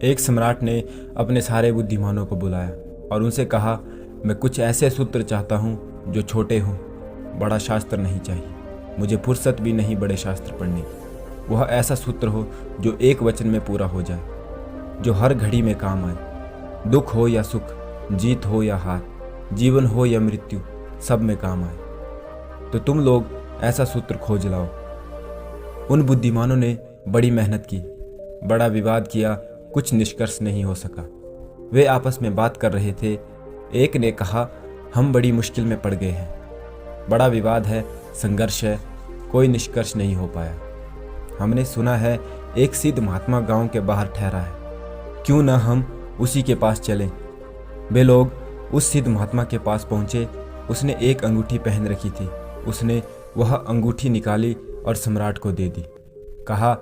एक सम्राट ने अपने सारे बुद्धिमानों को बुलाया और उनसे कहा, मैं कुछ ऐसे सूत्र चाहता हूँ जो छोटे हों। बड़ा शास्त्र नहीं चाहिए, मुझे फुर्सत भी नहीं बड़े शास्त्र पढ़ने की। वह ऐसा सूत्र हो जो एक वचन में पूरा हो जाए, जो हर घड़ी में काम आए। दुख हो या सुख, जीत हो या हार, जीवन हो या मृत्यु, सब में काम आए। तो तुम लोग ऐसा सूत्र खोज लाओ। उन बुद्धिमानों ने बड़ी मेहनत की, बड़ा विवाद किया, कुछ निष्कर्ष नहीं हो सका। वे आपस में बात कर रहे थे। एक ने कहा, हम बड़ी मुश्किल में पड़ गए हैं, बड़ा विवाद है, संघर्ष है, कोई निष्कर्ष नहीं हो पाया। हमने सुना है एक सिद्ध महात्मा गांव के बाहर ठहरा है, क्यों न हम उसी के पास चलें। वे लोग उस सिद्ध महात्मा के पास पहुंचे। उसने एक अंगूठी पहन रखी थी। उसने वह अंगूठी निकाली और सम्राट को दे दी। कहा,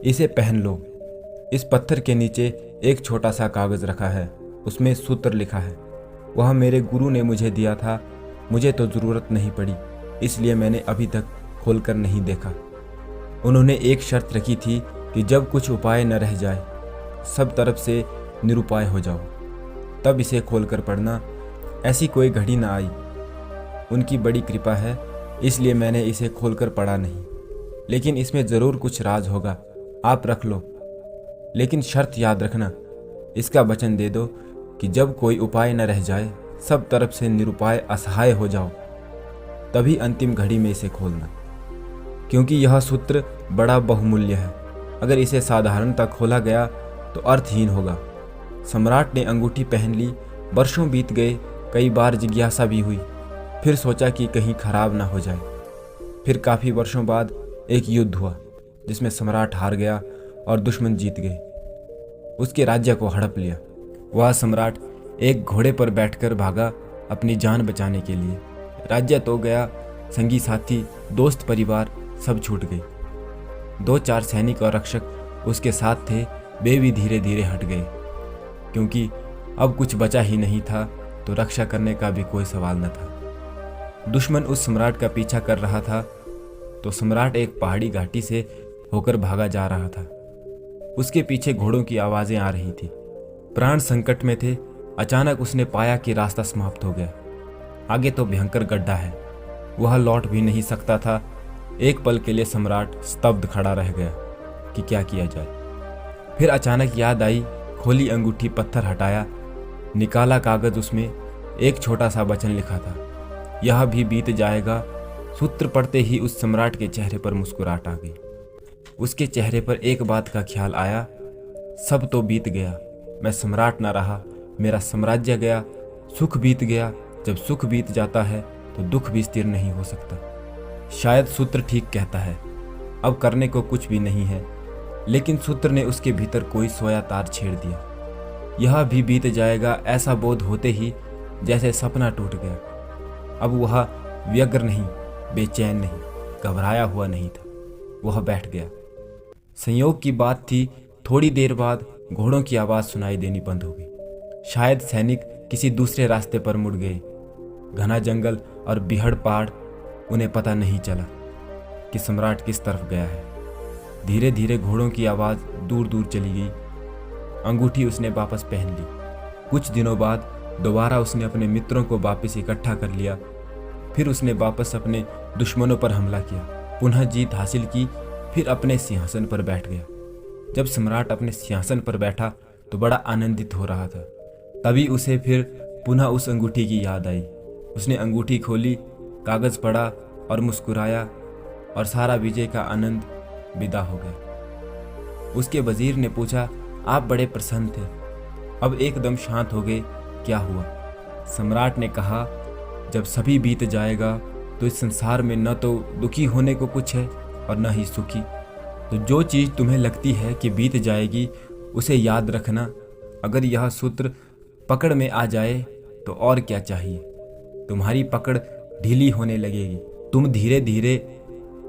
इसे पहन लो। इस पत्थर के नीचे एक छोटा सा कागज रखा है, उसमें सूत्र लिखा है। वह मेरे गुरु ने मुझे दिया था, मुझे तो ज़रूरत नहीं पड़ी, इसलिए मैंने अभी तक खोलकर नहीं देखा। उन्होंने एक शर्त रखी थी कि जब कुछ उपाय न रह जाए, सब तरफ से निरुपाय हो जाओ, तब इसे खोलकर पढ़ना। ऐसी कोई घड़ी न आई। उनकी बड़ी कृपा है, इसलिए मैंने इसे खोलकर पढ़ा नहीं, लेकिन इसमें ज़रूर कुछ राज होगा, आप रख लो। लेकिन शर्त याद रखना, इसका वचन दे दो कि जब कोई उपाय न रह जाए, सब तरफ से निरुपाय असहाय हो जाओ, तभी अंतिम घड़ी में इसे खोलना, क्योंकि यह सूत्र बड़ा बहुमूल्य है। अगर इसे साधारणतः खोला गया तो अर्थहीन होगा। सम्राट ने अंगूठी पहन ली। वर्षों बीत गए, कई बार जिज्ञासा भी हुई, फिर सोचा कि कहीं खराब ना हो जाए। फिर काफ़ी वर्षों बाद एक युद्ध हुआ जिसमें सम्राट हार गया और दुश्मन जीत गए, उसके राज्य को हड़प लिया। वह सम्राट एक घोड़े पर बैठकर भागा अपनी जान बचाने के लिए। राज्य तो गया, संगी साथी, दोस्त, परिवार सब छूट गए। 2-4 सैनिक और रक्षक उसके साथ थे, वे भी धीरे धीरे हट गए, क्योंकि अब कुछ बचा ही नहीं था, तो रक्षा करने का भी कोई सवाल न था। दुश्मन उस सम्राट का पीछा कर रहा था, तो सम्राट एक पहाड़ी घाटी से होकर भागा जा रहा था। उसके पीछे घोड़ों की आवाज़ें आ रही थी। प्राण संकट में थे। अचानक उसने पाया कि रास्ता समाप्त हो गया। आगे तो भयंकर गड्ढा है, वह लौट भी नहीं सकता था। एक पल के लिए सम्राट स्तब्ध खड़ा रह गया कि क्या किया जाए। फिर अचानक याद आई, खोली अंगूठी, पत्थर हटाया, निकाला कागज, उसमें एक छोटा सा वचन लिखा था, यह भी बीत जाएगा। सूत्र पढ़ते ही उस सम्राट के चेहरे पर मुस्कुराहट आ गई। उसके चेहरे पर एक बात का ख्याल आया, सब तो बीत गया, मैं सम्राट ना रहा, मेरा साम्राज्य गया, सुख बीत गया। जब सुख बीत जाता है तो दुख भी स्थिर नहीं हो सकता। शायद सूत्र ठीक कहता है, अब करने को कुछ भी नहीं है। लेकिन सूत्र ने उसके भीतर कोई सोया तार छेड़ दिया। यह भी बीत जाएगा, ऐसा बोध होते ही जैसे सपना टूट गया। अब वह व्यग्र नहीं, बेचैन नहीं, घबराया हुआ नहीं था, वह बैठ गया। संयोग की बात थी, थोड़ी देर बाद घोड़ों की आवाज़ सुनाई देनी बंद हो गई। शायद सैनिक किसी दूसरे रास्ते पर मुड़ गए। घना जंगल और बिहड़ पहाड़, उन्हें पता नहीं चला कि सम्राट किस तरफ गया है। धीरे धीरे घोड़ों की आवाज़ दूर दूर चली गई। अंगूठी उसने वापस पहन ली। कुछ दिनों बाद दोबारा उसने अपने मित्रों को वापस इकट्ठा कर लिया। फिर उसने वापस अपने दुश्मनों पर हमला किया, पुनः जीत हासिल की, फिर अपने सिंहासन पर बैठ गया। जब सम्राट अपने सिंहासन पर बैठा तो बड़ा आनंदित हो रहा था। तभी उसे फिर पुनः उस अंगूठी की याद आई। उसने अंगूठी खोली, कागज पढ़ा और मुस्कुराया, और सारा विजय का आनंद विदा हो गया। उसके वजीर ने पूछा, आप बड़े प्रसन्न थे, अब एकदम शांत हो गए, क्या हुआ? सम्राट ने कहा, जब सभी बीत जाएगा तो इस संसार में न तो दुखी होने को कुछ है और न ही सुखी। तो जो चीज़ तुम्हें लगती है कि बीत जाएगी, उसे याद रखना। अगर यह सूत्र पकड़ में आ जाए तो और क्या चाहिए। तुम्हारी पकड़ ढीली होने लगेगी। तुम धीरे धीरे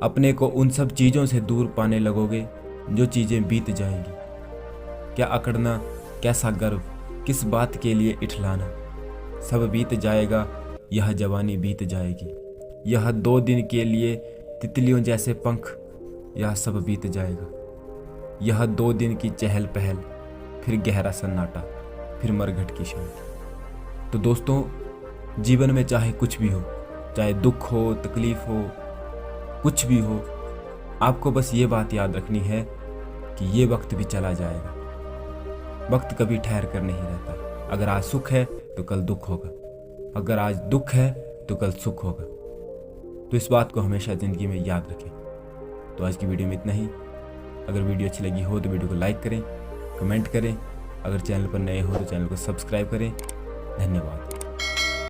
अपने को उन सब चीज़ों से दूर पाने लगोगे जो चीज़ें बीत जाएंगी। क्या अकड़ना, कैसा गर्व, किस बात के लिए इठलाना। सब बीत जाएगा, यह जवानी बीत जाएगी। यह 2 दिन के लिए तितलियों जैसे पंख, यह सब बीत जाएगा। यह 2 दिन की चहल पहल, फिर गहरा सन्नाटा, फिर मरघट की शांति। तो दोस्तों, जीवन में चाहे कुछ भी हो, चाहे दुख हो, तकलीफ हो, कुछ भी हो, आपको बस ये बात याद रखनी है कि ये वक्त भी चला जाएगा। वक्त कभी ठहर कर नहीं रहता। अगर आज सुख है तो कल दुख होगा, अगर आज दुख है तो कल सुख होगा। तो इस बात को हमेशा ज़िंदगी में याद रखें। तो आज की वीडियो में इतना ही। अगर वीडियो अच्छी लगी हो तो वीडियो को लाइक करें, कमेंट करें। अगर चैनल पर नए हो तो चैनल को सब्सक्राइब करें। धन्यवाद।